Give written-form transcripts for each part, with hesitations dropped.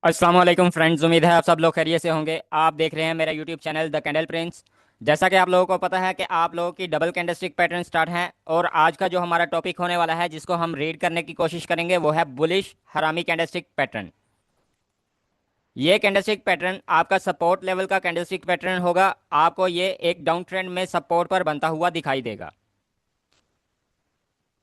अस्सलाम वालेकुम फ्रेंड्स, उम्मीद है आप सब लोग खैरियत से होंगे। आप देख रहे हैं मेरा YouTube channel the candle Prince. जैसा कि आप लोगों को पता है कि आप लोगों की डबल कैंडलस्टिक पैटर्न स्टार्ट है, और आज का जो हमारा टॉपिक होने वाला है जिसको हम रीड करने की कोशिश करेंगे वो है बुलिश हरामी कैंडलस्टिक पैटर्न। ये कैंडलस्टिक पैटर्न आपका सपोर्ट लेवल का कैंडलस्टिक पैटर्न होगा। आपको ये एक डाउन ट्रेंड में सपोर्ट पर बनता हुआ दिखाई देगा।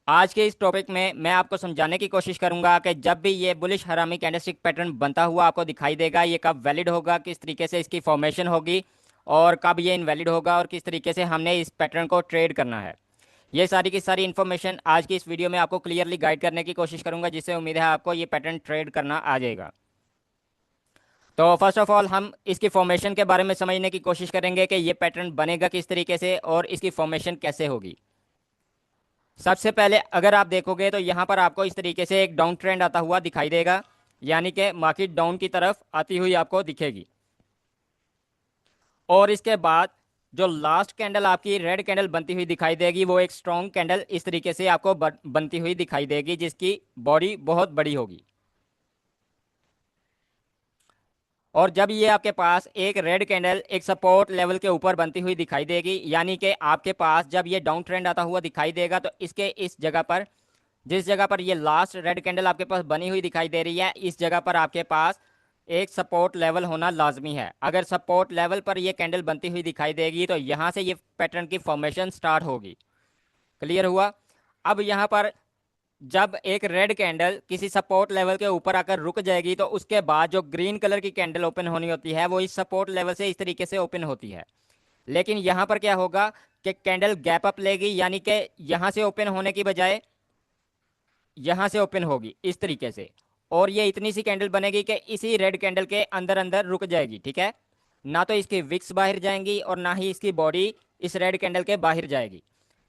आज के इस टॉपिक में मैं आपको समझाने की कोशिश करूंगा कि जब भी ये बुलिश हरामी कैंडलस्टिक पैटर्न बनता हुआ आपको दिखाई देगा, ये कब वैलिड होगा, किस तरीके से इसकी फॉर्मेशन होगी, और कब ये इनवैलिड होगा, और किस तरीके से हमने इस पैटर्न को ट्रेड करना है। ये सारी की सारी इन्फॉर्मेशन आज की इस वीडियो में आपको क्लियरली गाइड करने की कोशिश करूंगा, जिससे उम्मीद है आपको ये पैटर्न ट्रेड करना आ जाएगा। तो फर्स्ट ऑफ ऑल हम इसकी फॉर्मेशन के बारे में समझने की कोशिश करेंगे कि ये पैटर्न बनेगा किस तरीके से और इसकी फॉर्मेशन कैसे होगी। सबसे पहले अगर आप देखोगे तो यहाँ पर आपको इस तरीके से एक डाउन ट्रेंड आता हुआ दिखाई देगा, यानी कि मार्केट डाउन की तरफ आती हुई आपको दिखेगी। और इसके बाद जो लास्ट कैंडल आपकी रेड कैंडल बनती हुई दिखाई देगी, वो एक स्ट्रॉन्ग कैंडल इस तरीके से आपको बनती हुई दिखाई देगी, जिसकी बॉडी बहुत बड़ी होगी। और जब ये आपके पास एक रेड कैंडल एक सपोर्ट लेवल के ऊपर बनती हुई दिखाई देगी, यानी कि आपके पास जब ये डाउन ट्रेंड आता हुआ दिखाई देगा, तो इसके इस जगह पर, जिस जगह पर ये लास्ट रेड कैंडल आपके पास बनी हुई दिखाई दे रही है, इस जगह पर आपके पास एक सपोर्ट लेवल होना लाजमी है। अगर सपोर्ट लेवल पर ये कैंडल बनती हुई दिखाई देगी तो यहाँ से ये पैटर्न की फॉर्मेशन स्टार्ट होगी। क्लियर हुआ? अब यहाँ पर जब एक रेड कैंडल किसी सपोर्ट लेवल के ऊपर आकर रुक जाएगी, तो उसके बाद जो ग्रीन कलर की कैंडल ओपन होनी होती है वो इस सपोर्ट लेवल से इस तरीके से ओपन होती है। लेकिन यहाँ पर क्या होगा कि कैंडल गैप अप लेगी, यानी कि यहाँ से ओपन होने की बजाय यहाँ से ओपन होगी इस तरीके से, और ये इतनी सी कैंडल बनेगी कि इसी रेड कैंडल के अंदर अंदर रुक जाएगी। ठीक है, ना तो इसकी विक्स बाहर जाएंगी और ना ही इसकी बॉडी इस रेड कैंडल के बाहर जाएगी।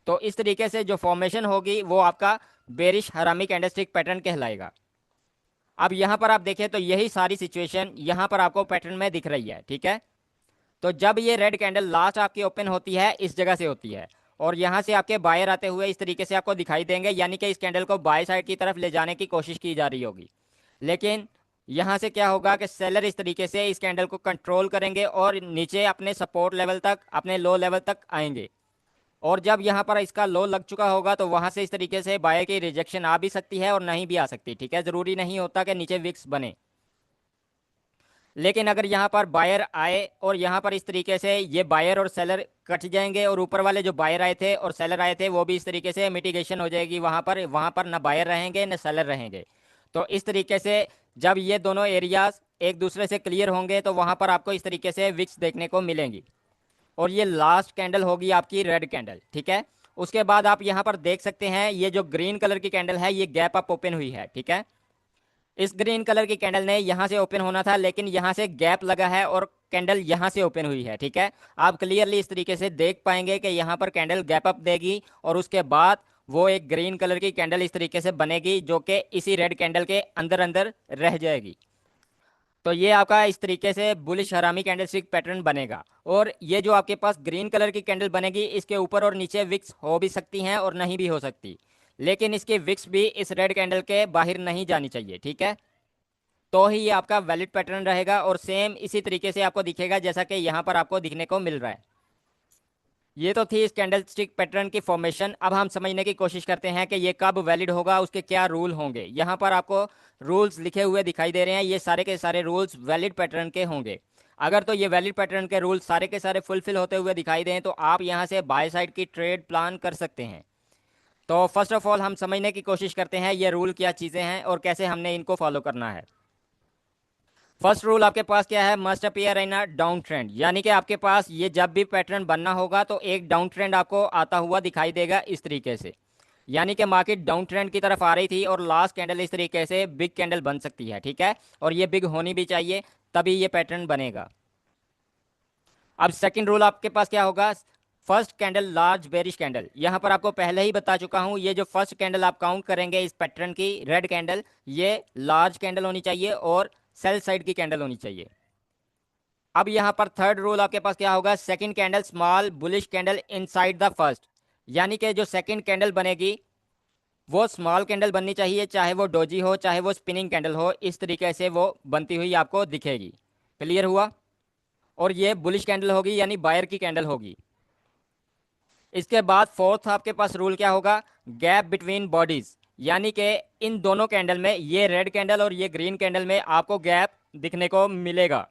तो इस तरीके से जो फॉर्मेशन होगी वो आपका बेरिश हरामी कैंडलस्टिक पैटर्न कहलाएगा। अब यहाँ पर आप देखें तो यही सारी सिचुएशन यहाँ पर आपको पैटर्न में दिख रही है। ठीक है, तो जब ये रेड कैंडल लास्ट आपकी ओपन होती है इस जगह से होती है, और यहाँ से आपके बायर आते हुए इस तरीके से आपको दिखाई देंगे, यानी कि इस कैंडल को बाय साइड की तरफ ले जाने की कोशिश की जा रही होगी। लेकिन यहाँ से क्या होगा कि सेलर इस तरीके से इस कैंडल को कंट्रोल करेंगे और नीचे अपने सपोर्ट लेवल तक, अपने लो लेवल तक आएंगे। और जब यहाँ पर इसका लो लग चुका होगा तो वहाँ से इस तरीके से बायर की रिजेक्शन आ भी सकती है और नहीं भी आ सकती। ठीक है, ज़रूरी नहीं होता कि नीचे विक्स बने। लेकिन अगर यहाँ पर बायर आए और यहाँ पर इस तरीके से ये बायर और सेलर कट जाएंगे, और ऊपर वाले जो बायर आए थे और सेलर आए थे वो भी इस तरीके से मिटिगेशन हो जाएगी, वहाँ पर ना बायर रहेंगे ना सेलर रहेंगे। तो इस तरीके से जब ये दोनों एरियाज एक दूसरे से क्लियर होंगे तो वहाँ पर आपको इस तरीके से विक्स देखने को मिलेंगी, और ये लास्ट कैंडल होगी आपकी रेड कैंडल। ठीक है, उसके बाद आप यहाँ पर देख सकते हैं ये जो ग्रीन कलर की कैंडल है ये गैप अप ओपन हुई है। ठीक है, इस ग्रीन कलर की कैंडल ने यहाँ से ओपन होना था, लेकिन यहाँ से गैप लगा है और कैंडल यहाँ से ओपन हुई है। ठीक है, आप क्लियरली इस तरीके से देख पाएंगे कि यहाँ पर कैंडल गैप अप देगी और उसके बाद वो एक ग्रीन कलर की कैंडल इस तरीके से बनेगी जो कि इसी रेड कैंडल के अंदर अंदर रह जाएगी। तो ये आपका इस तरीके से बुलिश हरामी कैंडलस्टिक पैटर्न बनेगा। और ये जो आपके पास ग्रीन कलर की कैंडल बनेगी, इसके ऊपर और नीचे विक्स हो भी सकती हैं और नहीं भी हो सकती, लेकिन इसकी विक्स भी इस रेड कैंडल के बाहर नहीं जानी चाहिए। ठीक है, तो ही ये आपका वैलिड पैटर्न रहेगा, और सेम इसी तरीके से आपको दिखेगा जैसा कि यहाँ पर आपको दिखने को मिल रहा है। ये तो थी इस कैंडलस्टिक पैटर्न की फॉर्मेशन। अब हम समझने की कोशिश करते हैं कि ये कब वैलिड होगा, उसके क्या रूल होंगे। यहाँ पर आपको रूल्स लिखे हुए दिखाई दे रहे हैं, ये सारे के सारे रूल्स वैलिड पैटर्न के होंगे। अगर तो ये वैलिड पैटर्न के रूल्स सारे के सारे फुलफिल होते हुए दिखाई दें तो आप यहाँ से बाय साइड की ट्रेड प्लान कर सकते हैं। तो फर्स्ट ऑफ ऑल हम समझने की कोशिश करते हैं ये रूल क्या चीज़ें हैं और कैसे हमने इनको फॉलो करना है। फर्स्ट रूल आपके पास क्या है? Must appear in a down trend, यानी कि आपके पास ये जब भी पैटर्न बनना होगा तो एक डाउन ट्रेंड आपको आता हुआ दिखाई देगा इस तरीके से, यानी कि मार्केट डाउन ट्रेंड की तरफ आ रही थी और लास्ट कैंडल इस तरीके से बिग कैंडल बन सकती है। ठीक है, और ये बिग होनी भी चाहिए, तभी ये पैटर्न बनेगा। अब सेकंड रूल आपके पास क्या होगा? First candle large bearish candle. यहाँ पर आपको पहले ही बता चुका हूँ, ये जो फर्स्ट कैंडल आप काउंट करेंगे इस पैटर्न की रेड कैंडल, ये लार्ज कैंडल होनी चाहिए और सेल साइड की कैंडल होनी चाहिए। अब यहाँ पर थर्ड रूल आपके पास क्या होगा? Second candle small bullish candle inside the first, यानी कि जो सेकंड कैंडल बनेगी वो स्मॉल कैंडल बननी चाहिए, चाहे वो डोजी हो चाहे वो स्पिनिंग कैंडल हो, इस तरीके से वो बनती हुई आपको दिखेगी। क्लियर हुआ? और ये बुलिश कैंडल होगी यानी बायर की कैंडल होगी। इसके बाद फोर्थ आपके पास रूल क्या होगा, गैप बिटवीन बॉडीज, यानी कि इन दोनों कैंडल में, ये रेड कैंडल और ये ग्रीन कैंडल में आपको गैप दिखने को मिलेगा।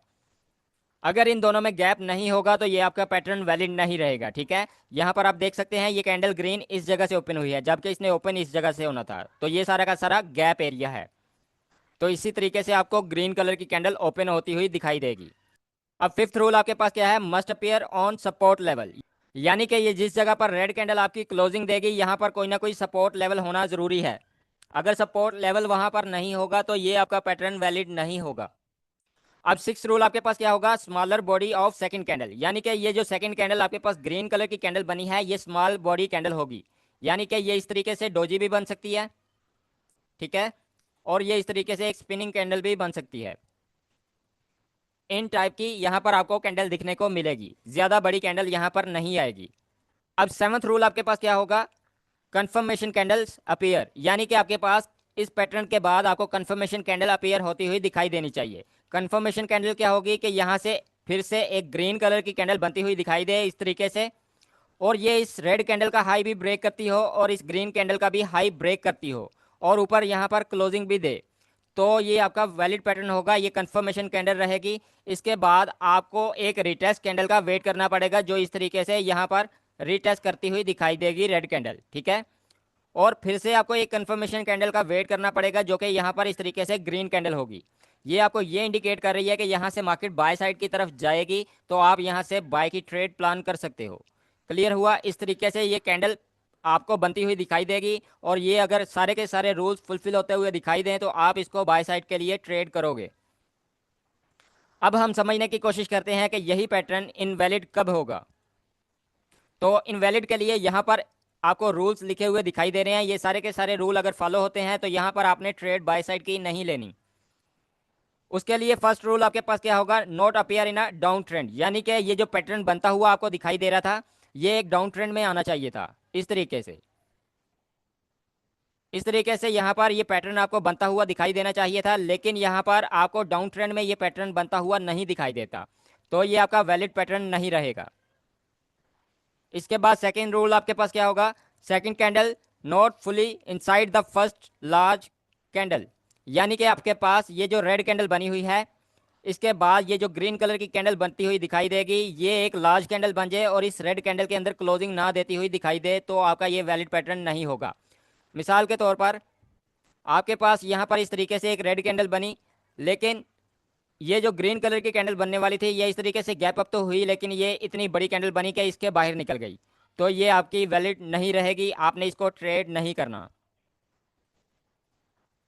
अगर इन दोनों में गैप नहीं होगा तो ये आपका पैटर्न वैलिड नहीं रहेगा। ठीक है, यहाँ पर आप देख सकते हैं ये कैंडल ग्रीन इस जगह से ओपन हुई है, जबकि इसने ओपन इस जगह से होना था, तो ये सारा का सारा गैप एरिया है। तो इसी तरीके से आपको ग्रीन कलर की कैंडल ओपन होती हुई दिखाई देगी। अब फिफ्थ रूल आपके पास क्या है, must appear on support level, यानी कि ये जिस जगह पर रेड कैंडल आपकी क्लोजिंग देगी यहाँ पर कोई ना कोई सपोर्ट लेवल होना जरूरी है। अगर सपोर्ट लेवल वहां पर नहीं होगा तो ये आपका पैटर्न वैलिड नहीं होगा। अब सिक्स रूल आपके पास क्या होगा, smaller body of second candle, यानी कि ये जो सेकंड कैंडल आपके पास ग्रीन कलर की कैंडल बनी है ये स्मॉल बॉडी कैंडल होगी, यानी कि ये इस तरीके से डोजी भी बन सकती है। ठीक है, और ये इस तरीके से एक स्पिनिंग कैंडल भी बन सकती है। इन टाइप की यहाँ पर आपको कैंडल दिखने को मिलेगी, ज्यादा बड़ी कैंडल यहाँ पर नहीं आएगी। अब सेवंथ रूल आपके पास क्या होगा, कंफर्मेशन कैंडल्स अपीयर, यानी कि आपके पास इस पैटर्न के बाद आपको कंफर्मेशन कैंडल अपीयर होती हुई दिखाई देनी चाहिए। कंफर्मेशन कैंडल क्या होगी कि यहाँ से फिर से एक ग्रीन कलर की कैंडल बनती हुई दिखाई दे इस तरीके से, और ये इस रेड कैंडल का हाई भी ब्रेक करती हो और इस ग्रीन कैंडल का भी हाई ब्रेक करती हो और ऊपर यहाँ पर क्लोजिंग भी दे, तो ये आपका वैलिड पैटर्न होगा, ये कंफर्मेशन कैंडल रहेगी। इसके बाद आपको एक रिटेस्ट कैंडल का वेट करना पड़ेगा जो इस तरीके से यहाँ पर रिटेस्ट करती हुई दिखाई देगी रेड कैंडल। ठीक है, और फिर से आपको एक कंफर्मेशन कैंडल का वेट करना पड़ेगा जो कि यहाँ पर इस तरीके से ग्रीन कैंडल होगी। ये आपको ये इंडिकेट कर रही है कि यहाँ से मार्केट बाय साइड की तरफ जाएगी, तो आप यहाँ से बाय की ट्रेड प्लान कर सकते हो। क्लियर हुआ? इस तरीके से ये कैंडल आपको बनती हुई दिखाई देगी, और ये अगर सारे के सारे रूल्स फुलफिल होते हुए दिखाई दें तो आप इसको बाय साइड के लिए ट्रेड करोगे। अब हम समझने की कोशिश करते हैं कि यही पैटर्न इनवैलिड कब होगा। तो इनवैलिड के लिए यहाँ पर आपको रूल्स लिखे हुए दिखाई दे रहे हैं, ये सारे के सारे रूल अगर फॉलो होते हैं तो यहाँ पर आपने ट्रेड बाय साइड की नहीं लेनी। उसके लिए फर्स्ट रूल आपके पास क्या होगा, not appear in a down trend, यानी कि ये जो पैटर्न बनता हुआ आपको दिखाई दे रहा था ये एक डाउन ट्रेंड में आना चाहिए था। इस तरीके से, इस तरीके से यहाँ पर ये पैटर्न आपको बनता हुआ दिखाई देना चाहिए था, लेकिन यहाँ पर आपको डाउन ट्रेंड में ये पैटर्न बनता हुआ नहीं दिखाई देता, तो ये आपका वैलिड पैटर्न नहीं रहेगा। इसके बाद सेकेंड रूल आपके पास क्या होगा, second candle not fully inside the first large candle, यानी कि आपके पास ये जो रेड कैंडल बनी हुई है इसके बाद ये जो ग्रीन कलर की कैंडल बनती हुई दिखाई देगी ये एक लार्ज कैंडल बन जाए और इस रेड कैंडल के अंदर क्लोजिंग ना देती हुई दिखाई दे, तो आपका ये वैलिड पैटर्न नहीं होगा। मिसाल के तौर पर आपके पास यहाँ पर इस तरीके से एक रेड कैंडल बनी, लेकिन ये जो ग्रीन कलर की कैंडल बनने वाली थी ये इस तरीके से गैप अप तो हुई, लेकिन ये इतनी बड़ी कैंडल बनी कि इसके बाहर निकल गई, तो ये आपकी वैलिड नहीं रहेगी, आपने इसको ट्रेड नहीं करना।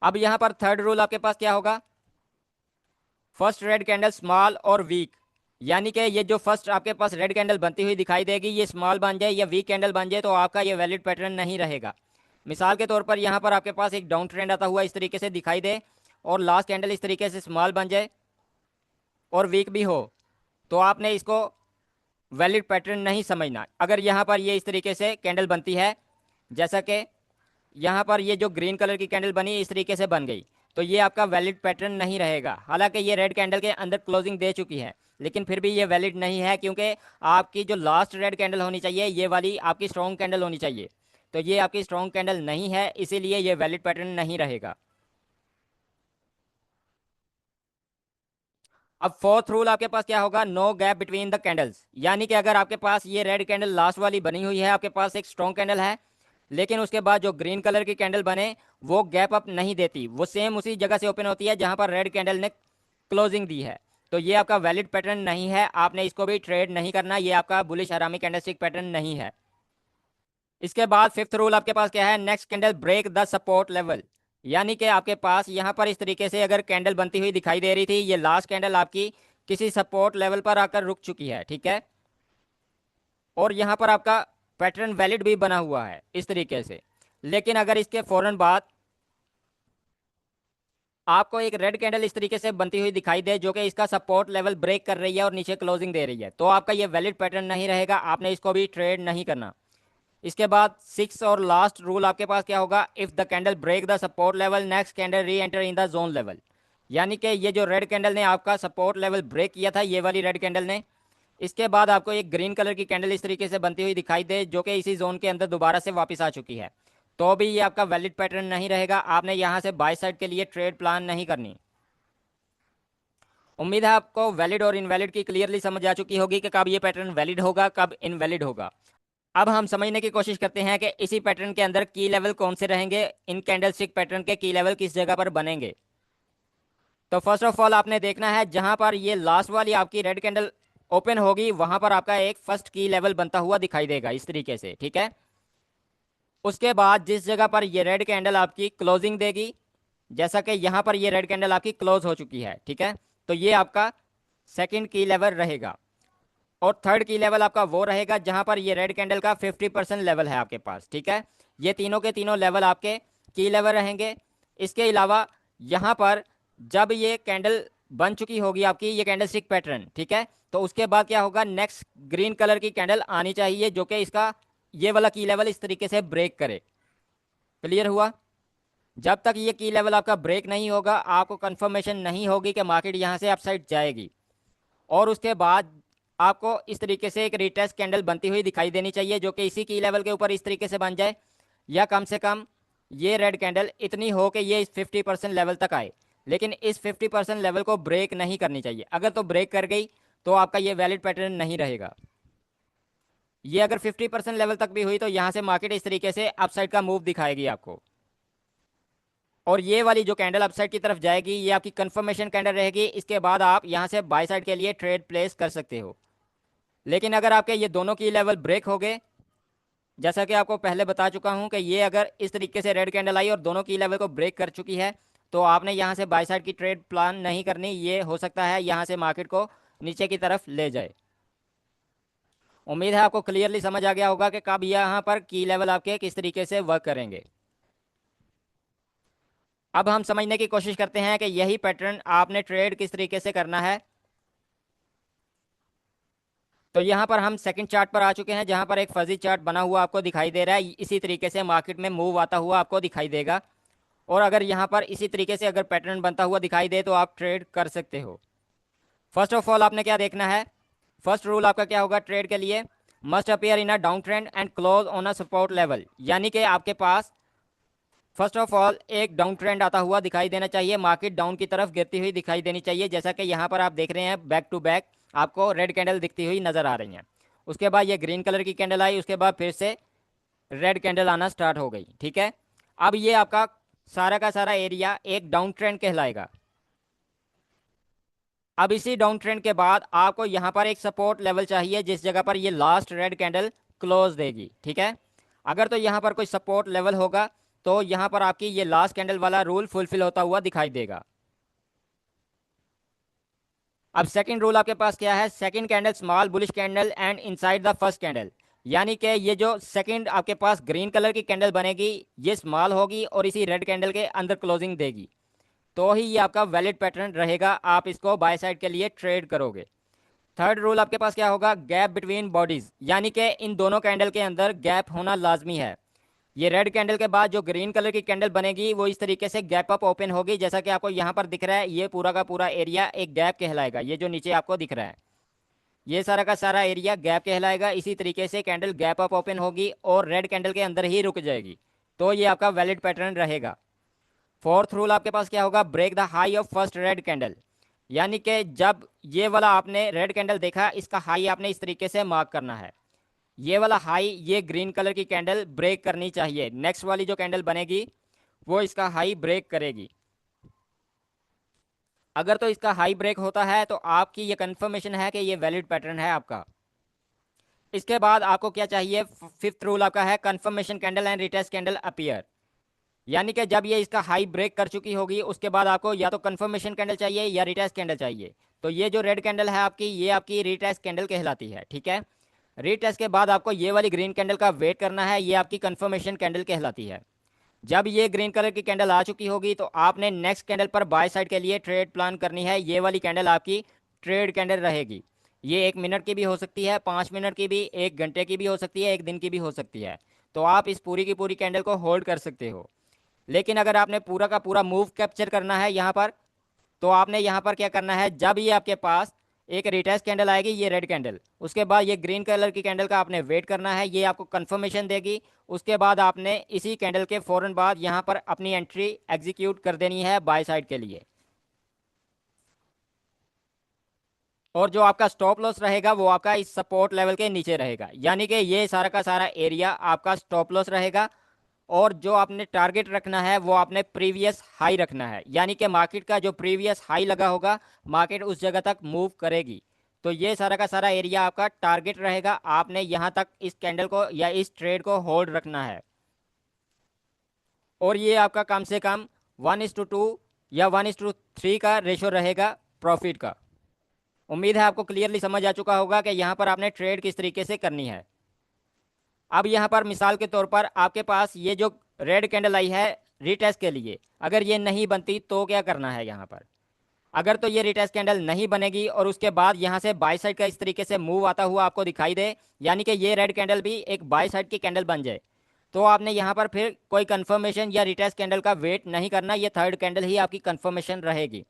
अब यहाँ पर थर्ड रूल आपके पास क्या होगा, फर्स्ट रेड कैंडल स्मॉल और वीक, यानी कि ये जो फर्स्ट आपके पास रेड कैंडल बनती हुई दिखाई देगी ये स्मॉल बन जाए या वीक कैंडल बन जाए तो आपका ये वैलिड पैटर्न नहीं रहेगा। मिसाल के तौर पर यहाँ पर आपके पास एक डाउन ट्रेंड आता हुआ इस तरीके से दिखाई दे और लास्ट कैंडल इस तरीके से स्मॉल बन जाए और वीक भी हो, तो आपने इसको वैलिड पैटर्न नहीं समझना। अगर यहाँ पर ये इस तरीके से कैंडल बनती है, जैसा कि यहाँ पर ये जो ग्रीन कलर की कैंडल बनी इस तरीके से बन गई, तो ये आपका वैलिड पैटर्न नहीं रहेगा। हालांकि ये रेड कैंडल के अंदर क्लोजिंग दे चुकी है, लेकिन फिर भी ये वैलिड नहीं है, क्योंकि आपकी जो लास्ट रेड कैंडल होनी चाहिए ये वाली आपकी स्ट्रॉन्ग कैंडल होनी चाहिए, तो ये आपकी स्ट्रॉन्ग कैंडल नहीं है, इसीलिए ये वैलिड पैटर्न नहीं रहेगा। अब फोर्थ रूल आपके पास क्या होगा, no gap between the candles, यानी कि अगर आपके पास ये रेड कैंडल लास्ट वाली बनी हुई है, आपके पास एक स्ट्रॉन्ग कैंडल है, लेकिन उसके बाद जो ग्रीन कलर की कैंडल बने वो गैप अप नहीं देती, वो सेम उसी जगह से ओपन होती है जहां पर रेड कैंडल ने क्लोजिंग दी है, तो ये आपका वैलिड पैटर्न नहीं है, आपने इसको भी ट्रेड नहीं करना, ये आपका बुलिश हरामी कैंडलस्टिक पैटर्न नहीं है। इसके बाद फिफ्थ रूल आपके पास क्या है, next candle break the support level, यानी कि आपके पास यहाँ पर इस तरीके से अगर कैंडल बनती हुई दिखाई दे रही थी, ये लास्ट कैंडल आपकी किसी सपोर्ट लेवल पर आकर रुक चुकी है। ठीक है, और यहाँ पर आपका पैटर्न वैलिड भी बना हुआ है इस तरीके से, लेकिन अगर इसके फौरन बाद आपको एक रेड कैंडल इस तरीके से बनती हुई दिखाई दे जो कि इसका सपोर्ट लेवल ब्रेक कर रही है और नीचे क्लोजिंग दे रही है, तो आपका ये वैलिड पैटर्न नहीं रहेगा, आपने इसको भी ट्रेड नहीं करना। इसके बाद 6 और लास्ट रूल आपके पास क्या होगा, if the candle break the support level next candle re enter in the zone level. यानी कि ये जो रेड कैंडल ने आपका सपोर्ट लेवल ब्रेक किया था, ये वाली रेड कैंडल ने, इसके बाद आपको एक ग्रीन कलर की कैंडल इस तरीके से बनती हुई दिखाई दे जो कि इसी जोन के अंदर दोबारा से वापस आ चुकी है, तो भी ये आपका वैलिड पैटर्न नहीं रहेगा। आपने यहाँ से बाय साइड के लिए ट्रेड प्लान नहीं करनी। उम्मीद है आपको वैलिड और इनवैलिड की क्लियरली समझ आ चुकी होगी कि कब ये पैटर्न वैलिड होगा, कब इनवैलिड होगा। अब हम समझने की कोशिश करते हैं कि इसी पैटर्न के अंदर की लेवल कौन से रहेंगे, इन कैंडलस्टिक पैटर्न के की लेवल किस जगह पर बनेंगे। तो फर्स्ट ऑफ ऑल आपने देखना है जहां पर ये लास्ट वाली आपकी रेड कैंडल ओपन होगी वहां पर आपका एक फर्स्ट की लेवल बनता हुआ दिखाई देगा इस तरीके से, ठीक है। उसके बाद जिस जगह पर ये रेड कैंडल आपकी क्लोजिंग देगी, जैसा कि यहाँ पर ये रेड कैंडल आपकी क्लोज हो चुकी है, ठीक है, तो ये आपका सेकंड की लेवल रहेगा। और थर्ड की लेवल आपका वो रहेगा जहां पर ये रेड कैंडल का 50% लेवल है आपके पास, ठीक है। ये तीनों के तीनों लेवल आपके की लेवल रहेंगे। इसके अलावा यहाँ पर जब ये कैंडल बन चुकी होगी आपकी ये कैंडल स्टिक पैटर्न, ठीक है, तो उसके बाद क्या होगा, नेक्स्ट ग्रीन कलर की कैंडल आनी चाहिए जो कि इसका ये वाला की लेवल इस तरीके से ब्रेक करे। क्लियर हुआ। जब तक ये की लेवल आपका ब्रेक नहीं होगा आपको कंफर्मेशन नहीं होगी कि मार्केट यहाँ से अपसाइड जाएगी। और उसके बाद आपको इस तरीके से एक रिटेस्ट कैंडल बनती हुई दिखाई देनी चाहिए जो कि इसी की लेवल के ऊपर इस तरीके से बन जाए, या कम से कम ये रेड कैंडल इतनी हो कि ये इस 50% लेवल तक आए। लेकिन इस 50% लेवल को ब्रेक नहीं करनी चाहिए। अगर तो ब्रेक कर गई तो आपका ये वैलिड पैटर्न नहीं रहेगा। ये अगर 50% लेवल तक भी हुई तो यहाँ से मार्केट इस तरीके से अपसाइड का मूव दिखाएगी आपको। और ये वाली जो कैंडल अपसाइड की तरफ जाएगी ये आपकी कंफर्मेशन कैंडल रहेगी। इसके बाद आप यहाँ से बाय साइड के लिए ट्रेड प्लेस कर सकते हो। लेकिन अगर आपके ये दोनों की लेवल ब्रेक हो गए, जैसा कि आपको पहले बता चुका हूं कि ये अगर इस तरीके से रेड कैंडल आई और दोनों की लेवल को ब्रेक कर चुकी है तो आपने यहाँ से बाय साइड की ट्रेड प्लान नहीं करनी। ये हो सकता है यहाँ से मार्केट को नीचे की तरफ ले जाए। उम्मीद है आपको क्लियरली समझ आ गया होगा कि कब यहाँ पर की लेवल आपके किस तरीके से वर्क करेंगे। अब हम समझने की कोशिश करते हैं कि यही पैटर्न आपने ट्रेड किस तरीके से करना है। तो यहाँ पर हम सेकंड चार्ट पर आ चुके हैं जहाँ पर एक फजी चार्ट बना हुआ आपको दिखाई दे रहा है। इसी तरीके से मार्केट में मूव आता हुआ आपको दिखाई देगा। और अगर यहाँ पर इसी तरीके से अगर पैटर्न बनता हुआ दिखाई दे तो आप ट्रेड कर सकते हो। फर्स्ट ऑफ ऑल आपने क्या देखना है, फर्स्ट रूल आपका क्या होगा ट्रेड के लिए, must appear in a down trend and close on a support level. यानी कि आपके पास फर्स्ट ऑफ ऑल एक डाउन ट्रेंड आता हुआ दिखाई देना चाहिए, मार्केट डाउन की तरफ गिरती हुई दिखाई देनी चाहिए, जैसा कि यहाँ पर आप देख रहे हैं बैक टू बैक आपको रेड कैंडल दिखती हुई नजर आ रही हैं। उसके बाद ये ग्रीन कलर की कैंडल आई, उसके बाद फिर से रेड कैंडल आना स्टार्ट हो गई, ठीक है। अब ये आपका सारा का सारा एरिया एक डाउन ट्रेंड कहलाएगा। अब इसी डाउन ट्रेंड के बाद आपको यहाँ पर एक सपोर्ट लेवल चाहिए जिस जगह पर ये लास्ट रेड कैंडल क्लोज देगी, ठीक है। अगर तो यहाँ पर कोई सपोर्ट लेवल होगा तो यहाँ पर आपकी ये लास्ट कैंडल वाला रूल फुलफिल होता हुआ दिखाई देगा। अब सेकंड रूल आपके पास क्या है, second candle small bullish candle and inside the first candle. यानी कि ये जो सेकंड आपके पास ग्रीन कलर की कैंडल बनेगी ये स्मॉल होगी और इसी रेड कैंडल के अंदर क्लोजिंग देगी, तो ही ये आपका वैलिड पैटर्न रहेगा, आप इसको बाय साइड के लिए ट्रेड करोगे। थर्ड रूल आपके पास क्या होगा, गैप बिटवीन बॉडीज। यानी कि इन दोनों कैंडल के अंदर गैप होना लाजमी है। ये रेड कैंडल के बाद जो ग्रीन कलर की कैंडल बनेगी वो इस तरीके से गैप अप ओपन होगी, जैसा कि आपको यहाँ पर दिख रहा है। ये पूरा का पूरा एरिया एक गैप कहलाएगा। ये जो नीचे आपको दिख रहा है ये सारा का सारा एरिया गैप कहलाएगा। इसी तरीके से कैंडल गैप अप ओपन होगी और रेड कैंडल के अंदर ही रुक जाएगी, तो ये आपका वैलिड पैटर्न रहेगा। फोर्थ रूल आपके पास क्या होगा, break the high of first red candle. यानी कि जब ये वाला आपने रेड कैंडल देखा इसका हाई आपने इस तरीके से मार्क करना है। ये वाला हाई ये ग्रीन कलर की कैंडल ब्रेक करनी चाहिए, नेक्स्ट वाली जो कैंडल बनेगी वो इसका हाई ब्रेक करेगी। अगर तो इसका हाई ब्रेक होता है तो आपकी ये कंफर्मेशन है कि ये वैलिड पैटर्न है आपका। इसके बाद आपको क्या चाहिए, फिफ्थ रूल आपका है confirmation candle and retest candle appear. यानी कि जब ये इसका हाई ब्रेक कर चुकी होगी उसके बाद आपको या तो कंफर्मेशन कैंडल चाहिए या रिटेस्ट कैंडल चाहिए। तो ये जो रेड कैंडल है आपकी ये आपकी रिटेस्ट कैंडल कहलाती है, ठीक है। रीटेस्ट के बाद आपको ये वाली ग्रीन कैंडल का वेट करना है, ये आपकी कंफर्मेशन कैंडल कहलाती है। जब ये ग्रीन कलर की कैंडल आ चुकी होगी तो आपने नेक्स्ट कैंडल पर बाय साइड के लिए ट्रेड प्लान करनी है। ये वाली कैंडल आपकी ट्रेड कैंडल रहेगी। ये 1 मिनट की भी हो सकती है, 5 मिनट की भी, 1 घंटे की भी हो सकती है, 1 दिन की भी हो सकती है। तो आप इस पूरी की पूरी कैंडल को होल्ड कर सकते हो। लेकिन अगर आपने पूरा का पूरा मूव कैप्चर करना है यहाँ पर, तो आपने यहाँ पर क्या करना है, जब ये आपके पास एक रिटेस्ट कैंडल आएगी, ये रेड कैंडल, उसके बाद ये ग्रीन कलर की कैंडल का आपने वेट करना है, ये आपको कंफर्मेशन देगी। उसके बाद आपने इसी कैंडल के फौरन बाद यहाँ पर अपनी एंट्री एग्जीक्यूट कर देनी है बाय साइड के लिए। और जो आपका स्टॉप लॉस रहेगा वो आपका इस सपोर्ट लेवल के नीचे रहेगा, यानी कि ये सारा का सारा एरिया आपका स्टॉप लॉस रहेगा। और जो आपने टारगेट रखना है वो आपने प्रीवियस हाई रखना है, यानी कि मार्केट का जो प्रीवियस हाई लगा होगा मार्केट उस जगह तक मूव करेगी। तो ये सारा का सारा एरिया आपका टारगेट रहेगा, आपने यहाँ तक इस कैंडल को या इस ट्रेड को होल्ड रखना है। और ये आपका कम से कम 1:2 या 1:3 का रेशो रहेगा प्रॉफिट का। उम्मीद है आपको क्लियरली समझ आ चुका होगा कि यहाँ पर आपने ट्रेड किस तरीके से करनी है। अब यहाँ पर मिसाल के तौर पर आपके पास ये जो रेड कैंडल आई है रिटेस्ट के लिए, अगर ये नहीं बनती तो क्या करना है यहाँ पर। अगर तो ये रिटेस्ट कैंडल नहीं बनेगी और उसके बाद यहाँ से बाय साइड का इस तरीके से मूव आता हुआ आपको दिखाई दे, यानी कि ये रेड कैंडल भी एक बाय साइड की कैंडल बन जाए, तो आपने यहाँ पर फिर कोई कंफर्मेशन या रिटेस्ट कैंडल का वेट नहीं करना, ये थर्ड कैंडल ही आपकी कंफर्मेशन रहेगी।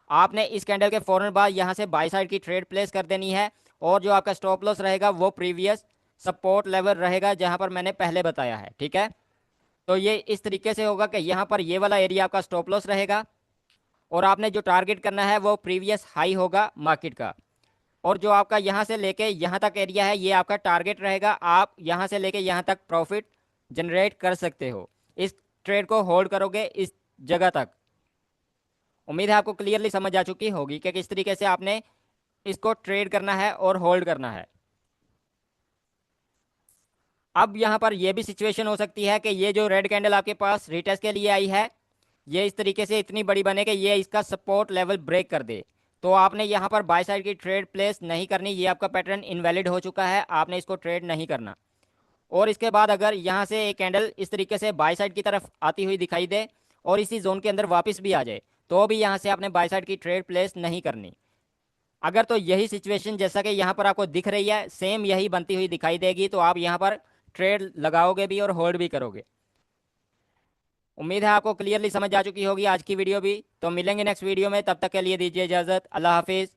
आपने इस कैंडल के फौरन बाद यहाँ से बाय साइड की ट्रेड प्लेस कर देनी है। और जो आपका स्टॉप लॉस रहेगा वो प्रीवियस सपोर्ट लेवल रहेगा जहाँ पर मैंने पहले बताया है, ठीक है। तो ये इस तरीके से होगा कि यहाँ पर ये वाला एरिया आपका स्टॉप लॉस रहेगा और आपने जो टारगेट करना है वो प्रीवियस हाई होगा मार्केट का। और जो आपका यहाँ से लेके यहाँ तक एरिया है ये आपका टारगेट रहेगा, आप यहाँ से लेके यहाँ तक प्रॉफिट जनरेट कर सकते हो, इस ट्रेड को होल्ड करोगे इस जगह तक। उम्मीद है आपको क्लियरली समझ आ चुकी होगी कि किस तरीके से आपने इसको ट्रेड करना है और होल्ड करना है। अब यहाँ पर यह भी सिचुएशन हो सकती है कि ये जो रेड कैंडल आपके पास रिटेस्ट के लिए आई है ये इस तरीके से इतनी बड़ी बने कि ये इसका सपोर्ट लेवल ब्रेक कर दे, तो आपने यहाँ पर बाय साइड की ट्रेड प्लेस नहीं करनी, ये आपका पैटर्न इनवैलिड हो चुका है, आपने इसको ट्रेड नहीं करना। और इसके बाद अगर यहाँ से एक कैंडल इस तरीके से बाय साइड की तरफ आती हुई दिखाई दे और इसी जोन के अंदर वापस भी आ जाए, तो भी यहाँ से आपने बाय साइड की ट्रेड प्लेस नहीं करनी। अगर तो यही सिचुएशन जैसा कि यहाँ पर आपको दिख रही है सेम यही बनती हुई दिखाई देगी, तो आप यहाँ पर ट्रेड लगाओगे भी और होल्ड भी करोगे। उम्मीद है आपको क्लियरली समझ आ चुकी होगी आज की वीडियो भी। तो मिलेंगे नेक्स्ट वीडियो में, तब तक के लिए दीजिए इजाज़त। अल्लाह हाफिज़।